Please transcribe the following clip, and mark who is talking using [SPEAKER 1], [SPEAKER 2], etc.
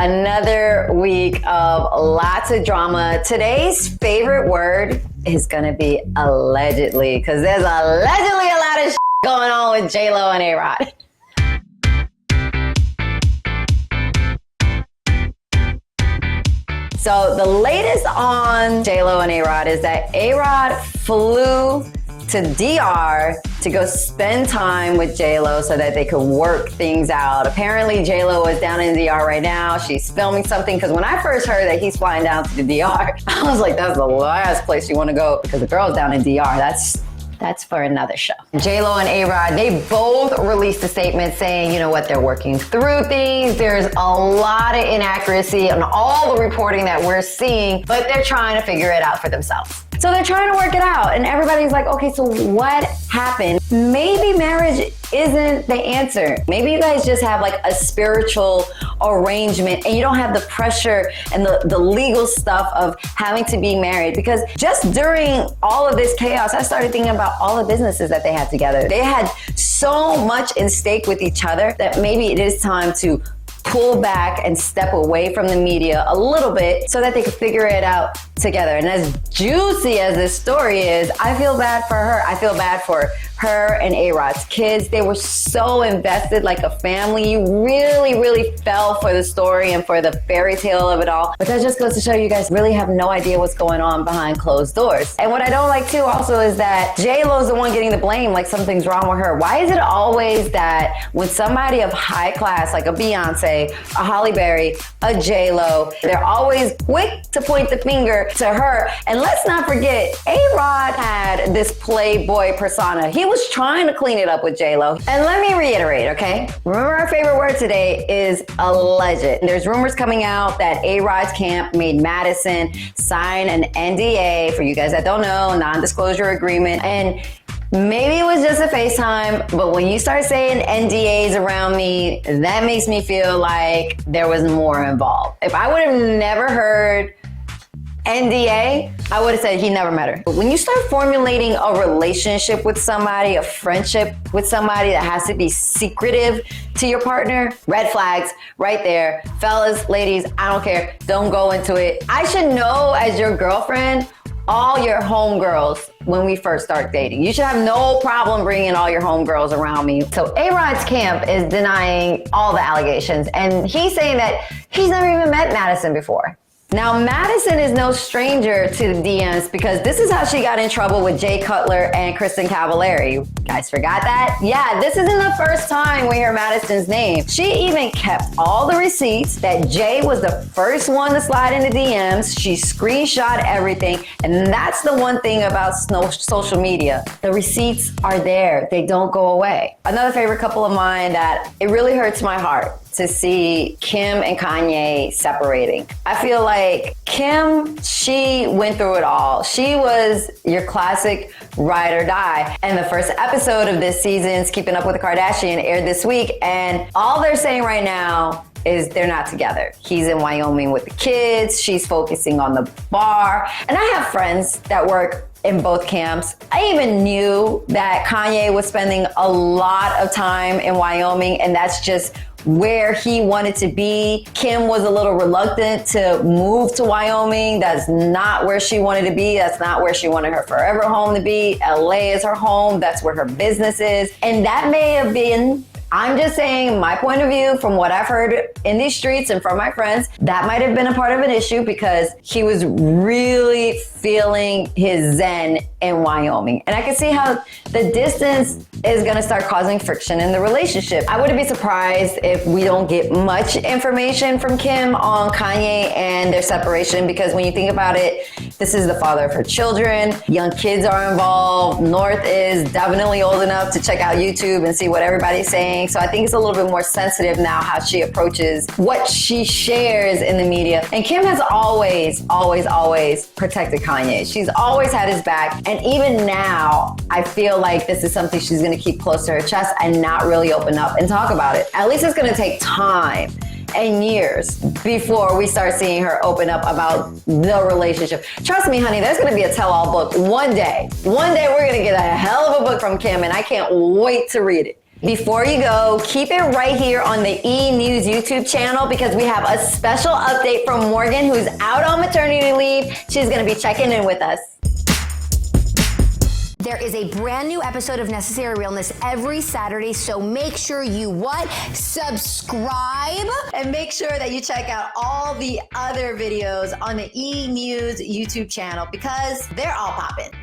[SPEAKER 1] Another week of lots of drama. Today's favorite word is gonna be allegedly, because there's allegedly a lot of going on with J.Lo and A-Rod. So the latest on J.Lo and A-Rod is that A-Rod flew to DR to go spend time with J.Lo so that they could work things out. Apparently J.Lo is down in DR right now. She's filming something, because when I first heard that he's flying down to the DR, I was like, that's the last place you want to go, because the girl's down in DR. That's for another show. J.Lo and A-Rod, they both released a statement saying, you know what, they're working through things. There's a lot of inaccuracy on all the reporting that we're seeing, but they're trying to figure it out for themselves. So they're trying to work it out, and everybody's like, okay, so what happened? Maybe marriage isn't the answer. Maybe you guys just have like a spiritual arrangement and you don't have the pressure and the legal stuff of having to be married. Because just during all of this chaos, I started thinking about all the businesses that they had together. They had so much in stake with each other that maybe it is time to pull back and step away from the media a little bit so that they could figure it out together. And as juicy as this story is, I feel bad for her. I feel bad for her and A-Rod's kids. They were so invested like a family. You really, really fell for the story and for the fairy tale of it all. But that just goes to show you guys really have no idea what's going on behind closed doors. And what I don't like too also is that J-Lo's the one getting the blame, like something's wrong with her. Why is it always that when somebody of high class, like a Beyonce, a Halle Berry, a J-Lo, they're always quick to point the finger to her? And let's not forget, A-Rod had this playboy persona. He was trying to clean it up with J.Lo. And let me reiterate, okay? Remember, our favorite word today is alleged. There's rumors coming out that A-Rod's camp made Madison sign an NDA, for you guys that don't know, non-disclosure agreement. And maybe it was just a FaceTime, but when you start saying NDAs around me, that makes me feel like there was more involved. If I would have never heard NDA, I would have said he never met her. But when you start formulating a relationship with somebody, a friendship with somebody that has to be secretive to your partner, red flags right there. Fellas, ladies, I don't care. Don't go into it. I should know as your girlfriend all your homegirls when we first start dating. You should have no problem bringing all your homegirls around me. So A-Rod's camp is denying all the allegations, and he's saying that he's never even met Madison before. Now, Madison is no stranger to the DMs, because this is how she got in trouble with Jay Cutler and Kristen Cavallari. You guys forgot that? Yeah, this isn't the first time we hear Madison's name. She even kept all the receipts that Jay was the first one to slide into DMs. She screenshot everything. And that's the one thing about social media. The receipts are there. They don't go away. Another favorite couple of mine that it really hurts my heart to see Kim and Kanye separating. I feel like Kim, she went through it all. She was your classic ride or die. And the first episode of this season's Keeping Up with the Kardashian aired this week. And all they're saying right now is they're not together. He's in Wyoming with the kids. She's focusing on the bar. And I have friends that work in both camps. I even knew that Kanye was spending a lot of time in Wyoming, and that's just where he wanted to be. Kim was a little reluctant to move to Wyoming. That's not where she wanted to be. That's not where she wanted her forever home to be. LA is her home. That's where her business is. And that may have been, I'm just saying my point of view from what I've heard in these streets and from my friends, that might have been a part of an issue, because he was really feeling his zen in Wyoming. And I can see how the distance is gonna start causing friction in the relationship. I wouldn't be surprised if we don't get much information from Kim on Kanye and their separation, because when you think about it, this is the father of her children. Young kids are involved. North is definitely old enough to check out YouTube and see what everybody's saying. So I think it's a little bit more sensitive now how she approaches what she shares in the media. And Kim has always protected Kanye. She's always had his back. And even now, I feel like this is something she's going to keep close to her chest and not really open up and talk about it. At least it's going to take time and years before we start seeing her open up about the relationship. Trust me, honey, there's going to be a tell-all book one day. One day we're going to get a hell of a book from Kim, and I can't wait to read it. Before you go, keep it right here on the E! News YouTube channel because we have a special update from Morgan, who's out on maternity leave. She's gonna be checking in with us.
[SPEAKER 2] There is a brand new episode of Necessary Realness every Saturday, so make sure you what? Subscribe.
[SPEAKER 1] And make sure that you check out all the other videos on the E! News YouTube channel because they're all popping.